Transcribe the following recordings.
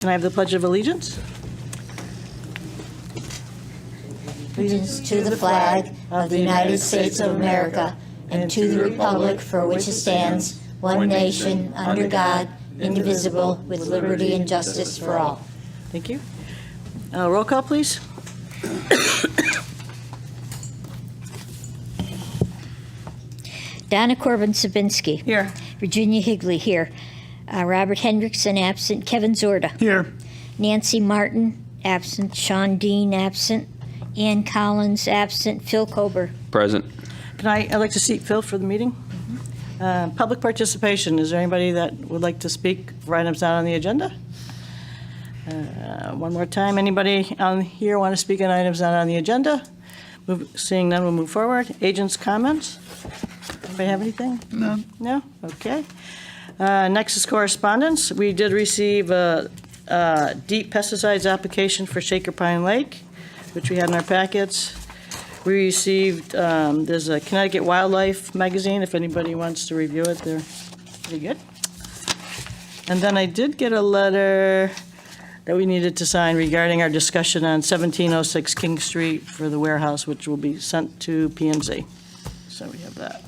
Can I have the Pledge of Allegiance? Allegiance to the flag of the United States of America and to the republic for which it stands, one nation, under God, indivisible, with liberty and justice for all. Thank you. Roll call, please. Donna Corbin-Sabinski. Here. Virginia Higley here. Robert Hendrickson absent. Kevin Zorda. Here. Nancy Martin absent. Sean Dean absent. Ann Collins absent. Phil Kober. Present. I'd like to seat Phil for the meeting. Public participation. Is there anybody that would like to speak for items not on the agenda? One more time. Anybody on here want to speak on items not on the agenda? Seeing none, we'll move forward. Agents' comments? Anybody have anything? No. No? Okay. Next is correspondence. We did receive a deep pesticides application for Shaker Pine Lake, which we had in our packets. We received, there's a Connecticut Wildlife magazine, if anybody wants to review it, they're pretty good. And then I did get a letter that we needed to sign regarding our discussion on 1706 King Street for the warehouse, which will be sent to P&Z. So we have that.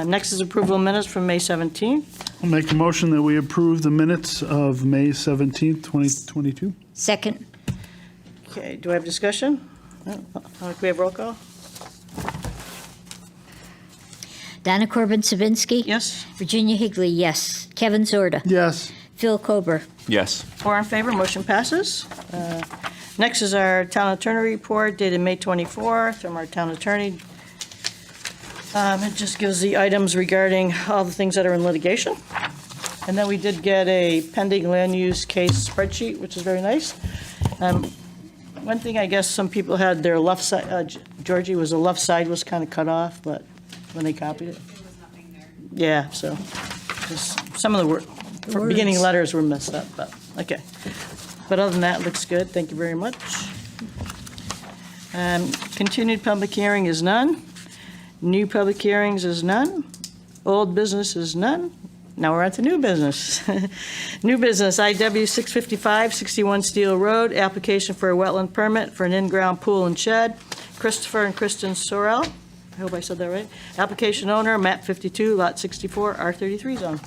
Next is approval of minutes from May 17th. I'll make a motion that we approve the minutes of May 17th, 2022. Second. Okay, do I have discussion? No. Can we have roll call? Donna Corbin-Sabinski. Yes? Virginia Higley, yes. Kevin Zorda. Yes. Phil Kober. Yes. 4 in favor, motion passes. Next is our town attorney report dated May 24th from our town attorney. It just gives the items regarding all the things that are in litigation. And then we did get a pending land use case spreadsheet, which is very nice. One thing, I guess some people had their left side, Georgie, was the left side was kind of cut off, but when they copied it. There was nothing there. Yeah, so just some of the beginning letters were messed up, but, okay. But other than that, it looks good. Thank you very much. Continued public hearing is none. New public hearings is none. Old business is none. Now we're on to new business. New business, IW 655, 61 Steel Road, application for a wetland permit for an in-ground pool and shed. Christopher and Kristen Sorrell, I hope I said that right. Application owner, map 52, lot 64, R33 zone.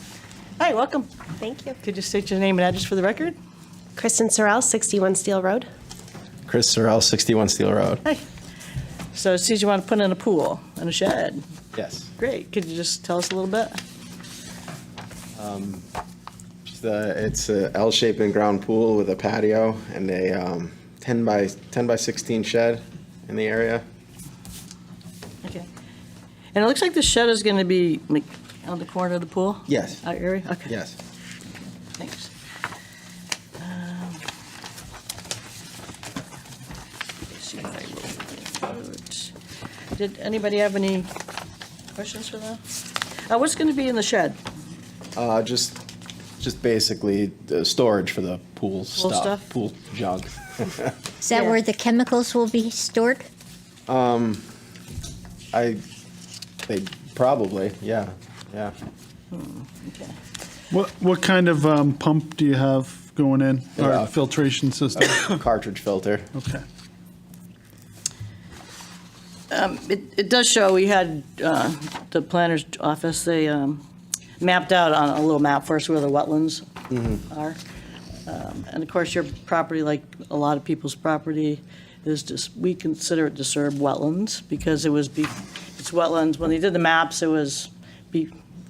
Hi, welcome. Thank you. Could you state your name and address for the record? Kristen Sorrell, 61 Steel Road. Chris Sorrell, 61 Steel Road. Hi. So it seems you want to put in a pool and a shed. Yes. Great. Could you just tell us a little bit? It's a L-shaped in-ground pool with a patio and a 10 by 16 shed in the area. Okay. And it looks like the shed is going to be like on the corner of the pool? Yes. Area? Okay. Yes. Thanks. Let's see if I wrote. Did anybody have any questions for that? What's going to be in the shed? Just basically the storage for the pool stuff? pool junk. Is that Yeah. where the chemicals will be stored? They probably, yeah. Okay. What kind of pump do you have going in? Or Yeah. filtration system? Cartridge filter. Okay. It does show, we had the planner's office, they mapped out on a little map for us where the wetlands are. And of course, your property, like a lot of people's property, is just, we consider it disturbed wetlands because it's wetlands. When they did the maps, it was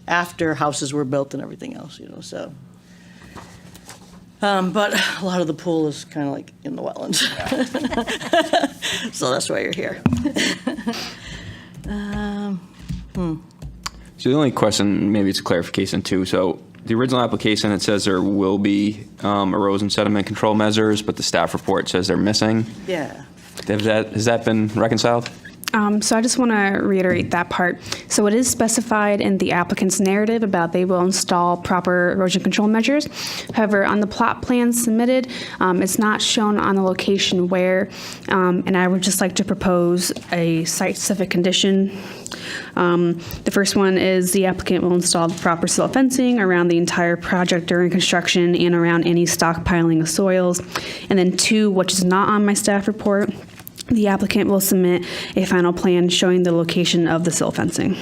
after houses were built and everything else, so. But a lot of the pool is kind of like in the wetlands. So that's why you're here. So the only question, maybe it's a clarification too. So the original application, it says there will be erosion sediment control measures, but the staff report says they're missing. Yeah. Has that been reconciled? So I just want to reiterate that part. So it is specified in the applicant's narrative about they will install proper erosion control measures. However, on the plot plan submitted, it's not shown on the location where, and I would just like to propose a site-specific condition. The first one is the applicant will install the proper silt fencing around the entire project during construction and around any stockpiling of soils. And then 2, which is not on my staff report, the applicant will submit a final plan showing the location of the silt fencing.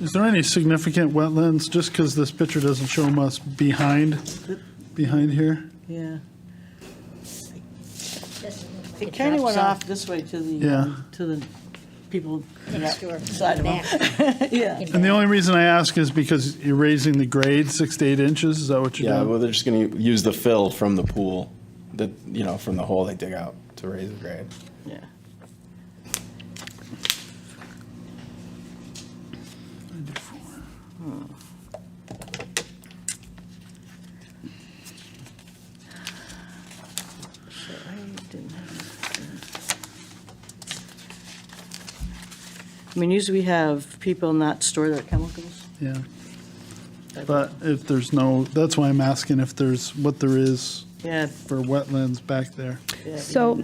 Is there any significant wetlands, just because this picture doesn't show us behind here? Yeah. It kind of went off this way to Yeah. the people Next door. side of them. Yeah. And the only reason I ask is because you're raising the grade 6 to 8 inches, is that what you're Yeah, doing? well, they're just gonna use the fill from the pool, that, from the hole they dig out to raise the grade. Yeah. So I didn't I mean, usually we have people not store their chemicals. Yeah. But if there's no, that's why I'm asking if there's, what there is Yeah. for wetlands back there. Yeah. So,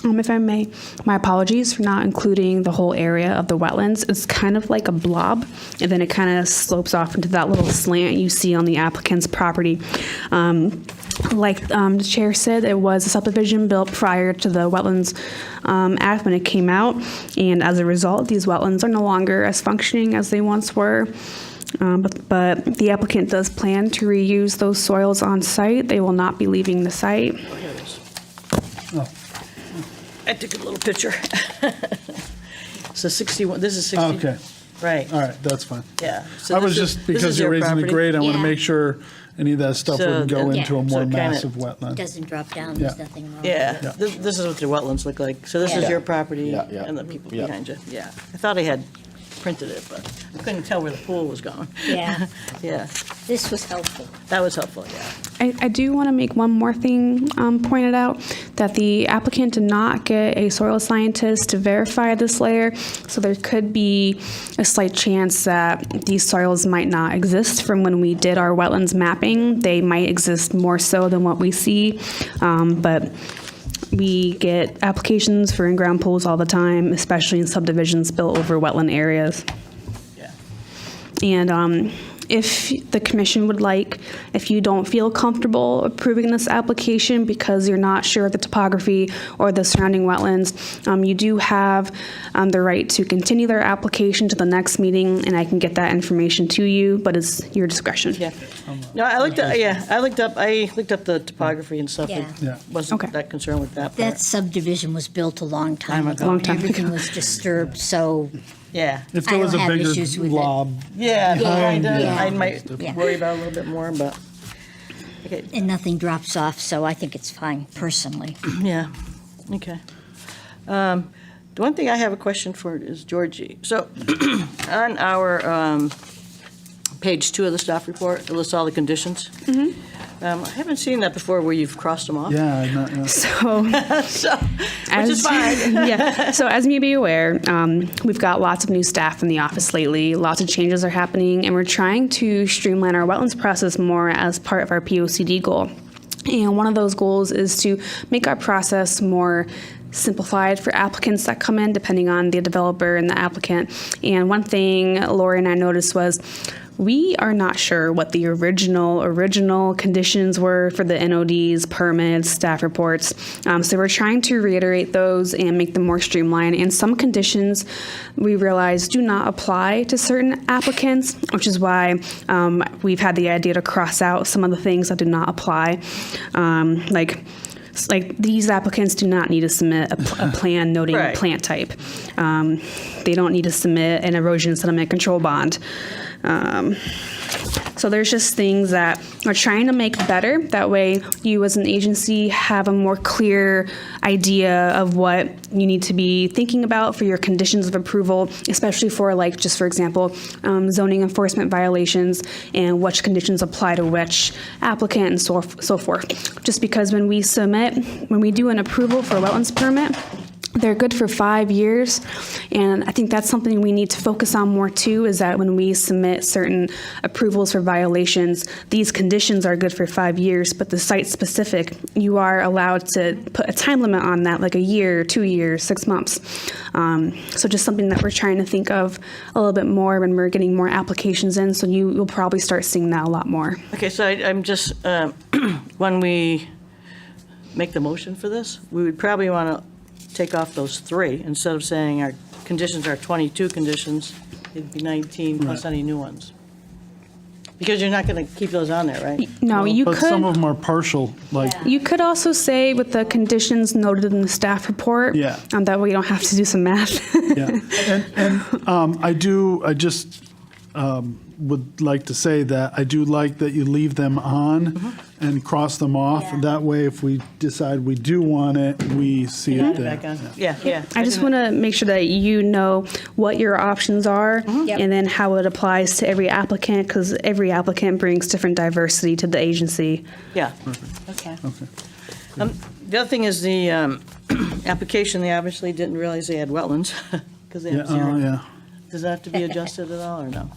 if I may, my apologies for not including the whole area of the wetlands. It's kind of like a blob, and then it kind of slopes off into that little slant you see on the applicant's property. Like the chair said, it was a subdivision built prior to the Wetlands Act when it came out, and as a result, these wetlands are no longer as functioning as they once were. But the applicant does plan to reuse those soils on site. They will not be leaving the site. Here it is. Oh. I took a little picture. So 61, this is 60. Okay, Right, all right, that's fine. yeah. So I was this is- just, this because is you're your raising the property? grade, I want to Yeah. make sure any of that stuff So wouldn't go the- into a yeah, more so kinda- massive It wetland. doesn't drop down, there's Yeah. nothing wrong. Yeah, Yeah. this is what your wetlands look like. So this is Yeah. your property Yeah, yeah. and the people Yeah. behind you. Yeah. I thought I had printed it, but I couldn't tell where the pool was going. Yeah, Yeah, this was helpful. that was helpful, yeah. I do want to make one more thing pointed out, that the applicant did not get a soil scientist to verify this layer, so there could be a slight chance that these soils might not exist from when we did our wetlands mapping. They might exist more so than what we see, but we get applications for in-ground pools all the time, especially in subdivisions built over wetland areas. Yeah. And if the commission would like, if you don't feel comfortable approving this application because you're not sure of the topography or the surrounding wetlands, you do have the right to continue their application to the next meeting, and I can get that information to you, but it's your discretion. Yeah. No, I looked up the topography and stuff. Yeah. Yeah. Wasn't Okay. that concerned with that That part. subdivision was built a long time Time ago. ago. Long time Everything ago. was disturbed, so, Yeah. If there I was a don't have bigger issues with it. blob, Yeah, Yeah. I might Yeah. worry about it a little bit more, but, okay, and nothing drops off, so I think it's fine, personally. yeah, okay. The one thing I have a question for is Georgie. So on our page 2 of the staff report, it lists all the conditions. I haven't seen that before where you've crossed them off. yeah, So, So, which is as, fine. yeah. So as you may be aware, we've got lots of new staff in the office lately. Lots of changes are happening, and we're trying to streamline our wetlands process more as part of our POCD goal. And one of those goals is to make our process more simplified for applicants that come in, depending on the developer and the applicant. And one thing Lori and I noticed was we are not sure what the original conditions were for the NODs, permits, staff reports. So we're trying to reiterate those and make them more streamlined. And some conditions we realize do not apply to certain applicants, which is why we've had the idea to cross out some of the things that do not apply. Like these applicants do not need to submit a plan noting Right. plant type. They don't need to submit an erosion sediment control bond. So there's just things that we're trying to make better. That way you as an agency have a more clear idea of what you need to be thinking about for your conditions of approval, especially for like, just for example, zoning enforcement violations and which conditions apply to which applicant and so forth. Just because when we do an approval for a wetlands permit, they're good for 5 years, and I think that's something we need to focus on more too, is that when we submit certain approvals for violations, these conditions are good for 5 years, but the site-specific, you are allowed to put a time limit on that, like a year, 2 years, 6 months. So just something that we're trying to think of a little bit more when we're getting more applications in, so you'll probably start seeing that a lot more. Okay, so I'm just, when we make the motion for this, we would probably want to take off those 3. Instead of saying our conditions are 22 conditions, it'd be 19 plus any new ones. Because you're not going to keep those on there, right? No, you But some of could, them are partial, like, you could also say with the conditions noted in the staff report. Yeah. That way you don't have to do some math. yeah. And I just would like to say that I do like that you leave them on and cross them off. Yeah. That way, if we decide we do want it, we see it there. Back on? Yeah. I just want to make sure that you know what your options are Yep. and then how it applies to every applicant, because every applicant brings different diversity to the agency. Yeah. Okay. The other thing is the application, they obviously didn't realize they had wetlands, because they Yeah, have 0. yeah. Does that have to be adjusted at all, or no?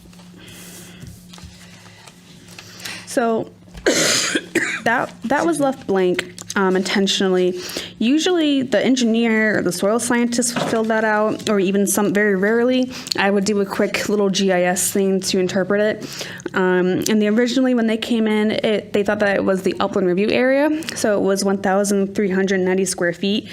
So that was left blank intentionally. Usually the engineer or the soil scientist would fill that out, or even some, very rarely, I would do a quick little GIS thing to interpret it. And originally when they came in, they thought that it was the upland review area, so it was 1,390 square feet.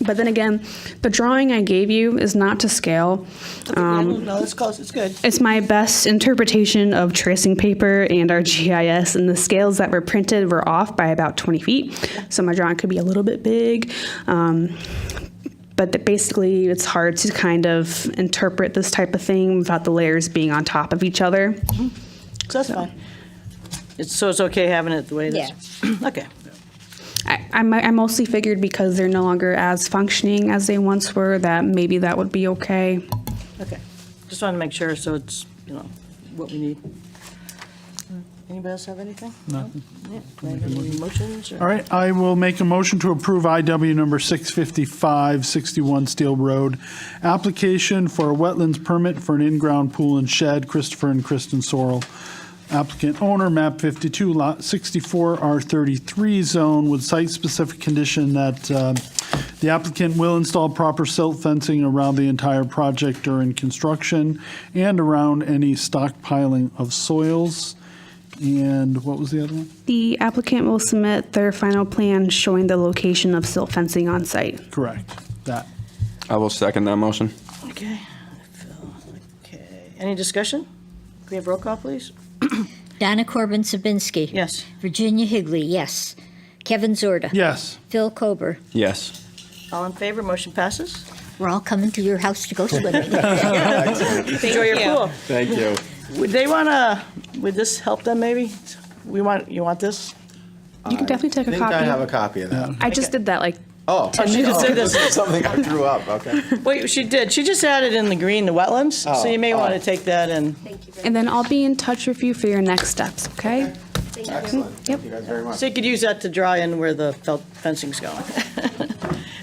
But then again, the drawing I gave you is not to scale. No, it's close, it's good. It's my best interpretation of tracing paper and our GIS, and the scales that were printed were off by about 20 feet. So my drawing could be a little bit big. But basically, it's hard to kind of interpret this type of thing without the layers being on top of each other. So that's fine. So it's okay having it the way it is? Okay. I mostly figured because they're no longer as functioning as they once were, that maybe that would be okay. Okay. Just wanted to make sure, so it's, what we need. Anybody else have anything? Nothing. Yeah. Any motions? or- All right, I will make a motion to approve IW number 655, 61 Steel Road, application for a wetlands permit for an in-ground pool and shed, Christopher and Kristen Sorrell. Applicant owner, map 52, lot 64, R33 zone, with site-specific condition that the applicant will install proper silt fencing around the entire project during construction and around any stockpiling of soils. And what was the other one? The applicant will submit their final plan showing the location of silt fencing on site. Correct, that. I will second that motion. Okay. Phil, okay. Any discussion? Can we have roll call, please? Donna Corbin-Sabinski. Yes. Virginia Higley, yes. Kevin Zorda. Yes. Phil Kober. Yes. All in favor, motion passes? We're all coming to your house to go swimming. Enjoy your pool. Thank you. Would this help them maybe? You want this? You can definitely take I a think I have a copy. copy of that. I just did that like, Oh, she just did this. this is something I drew up, okay. Wait, she did. She just added in the green, the wetlands, so you may Oh, want oh. to take that and, and then I'll be in touch with you for your next steps, okay? Excellent. Yep. Thank you guys very much. so you could use that to draw in where the felt fencing's going.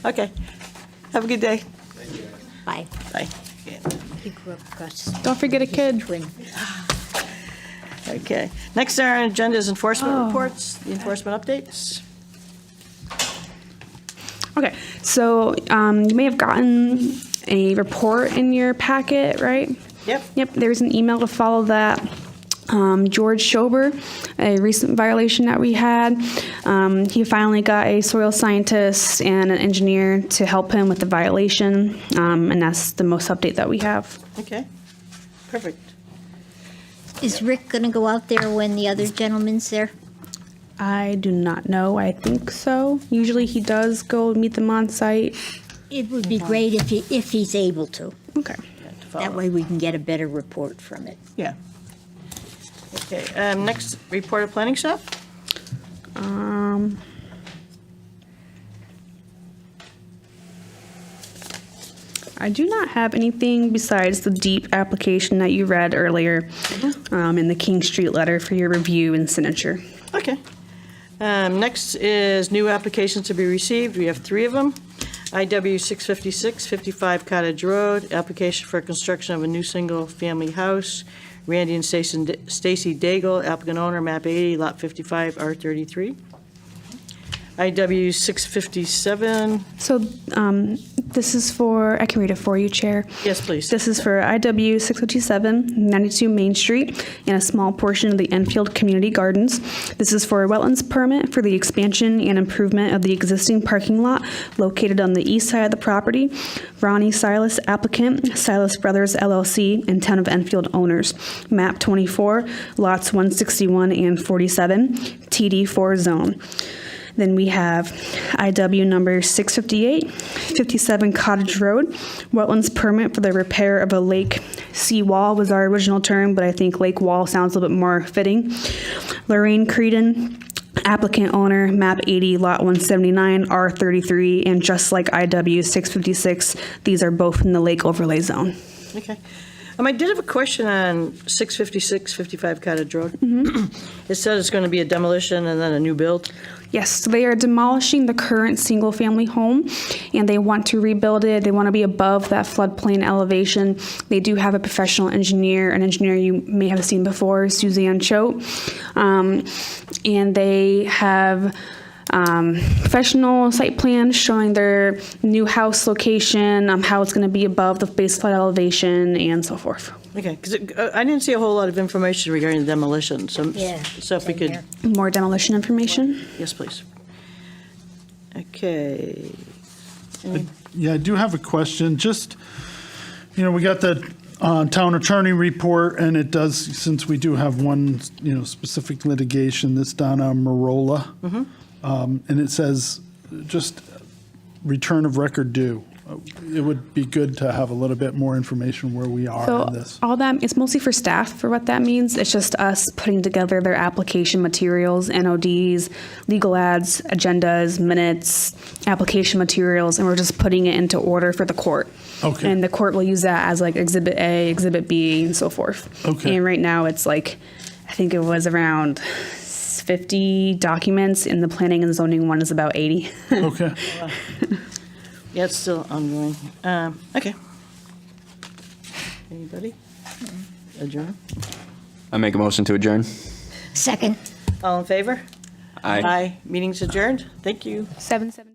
Okay. Have a good day. Bye. Bye. He grew up across Don't forget a kid. twin. Okay. Next on our agenda is enforcement reports, the enforcement updates. Okay, so you may have gotten a report in your packet, right? Yep. Yep, there's an email to follow that. George Schober, a recent violation that we had, he finally got a soil scientist and an engineer to help him with the violation, and that's the most update that we have. Okay. Perfect. Is Rick going to go out there when the other gentleman's there? I do not know, I think so. Usually he does go meet them on site. It would be great if he's able to. Okay. Yeah, to That follow. way we can get a better report from it. Yeah. Okay, next, report of planning staff? I do not have anything besides the deep application that you read earlier in the King Street letter for your review and signature. Okay. Next is new applications to be received. We have 3 of them. IW 656, 55 Cottage Road, application for construction of a new single-family house. Randy and Stacy Daigle, applicant owner, map 80, lot 55, R33. IW 657, So this is for, I can read it for you, Chair. yes, please. This is for IW 657, 92 Main Street, and a small portion of the Enfield Community Gardens. This is for a wetlands permit for the expansion and improvement of the existing parking lot located on the east side of the property. Ronnie Silas applicant, Silas Brothers LLC, and Town of Enfield owners. Map 24, lots 161 and 47, TD4 zone. Then we have IW number 658, 57 Cottage Road, wetlands permit for the repair of a lake seawall was our original term, but I think lake wall sounds a little bit more fitting. Lorraine Creedon, applicant owner, map 80, lot 179, R33, and just like IW 656, these are both in the lake overlay zone. Okay. I did have a question on 656, 55 Cottage Road. It said it's going to be a demolition and then a new build. Yes, so they are demolishing the current single-family home, and they want to rebuild it. They want to be above that floodplain elevation. They do have a professional engineer, an engineer you may have seen before, Suzanne Choate, and they have professional site plans showing their new house location, how it's going to be above the base flood elevation, and so forth. Okay, because I didn't see a whole lot of information regarding the demolition, so Yeah, so if we same could, here. More demolition information? yes, please. Okay. Yeah, I do have a question. Just, we got the town attorney report, and it does, since we do have one, specific litigation, this Donna Marola. And it says just return of record due. It would be good to have a little bit more information where we are So in this. all that, it's mostly for staff for what that means. It's just us putting together their application materials, NODs, legal ads, agendas, minutes, application materials, and we're just putting it into order for the court. Okay. And the court will use that as like Exhibit A, Exhibit B, and so forth. Okay. And right now it's like, I think it was around 50 documents, and the planning and zoning one is about 80. Okay. Yeah, it's still ongoing. Okay. Anybody? Adjourn? I make a motion to adjourn. Second. All in favor? Aye. Meeting's adjourned. Thank you. 7:7.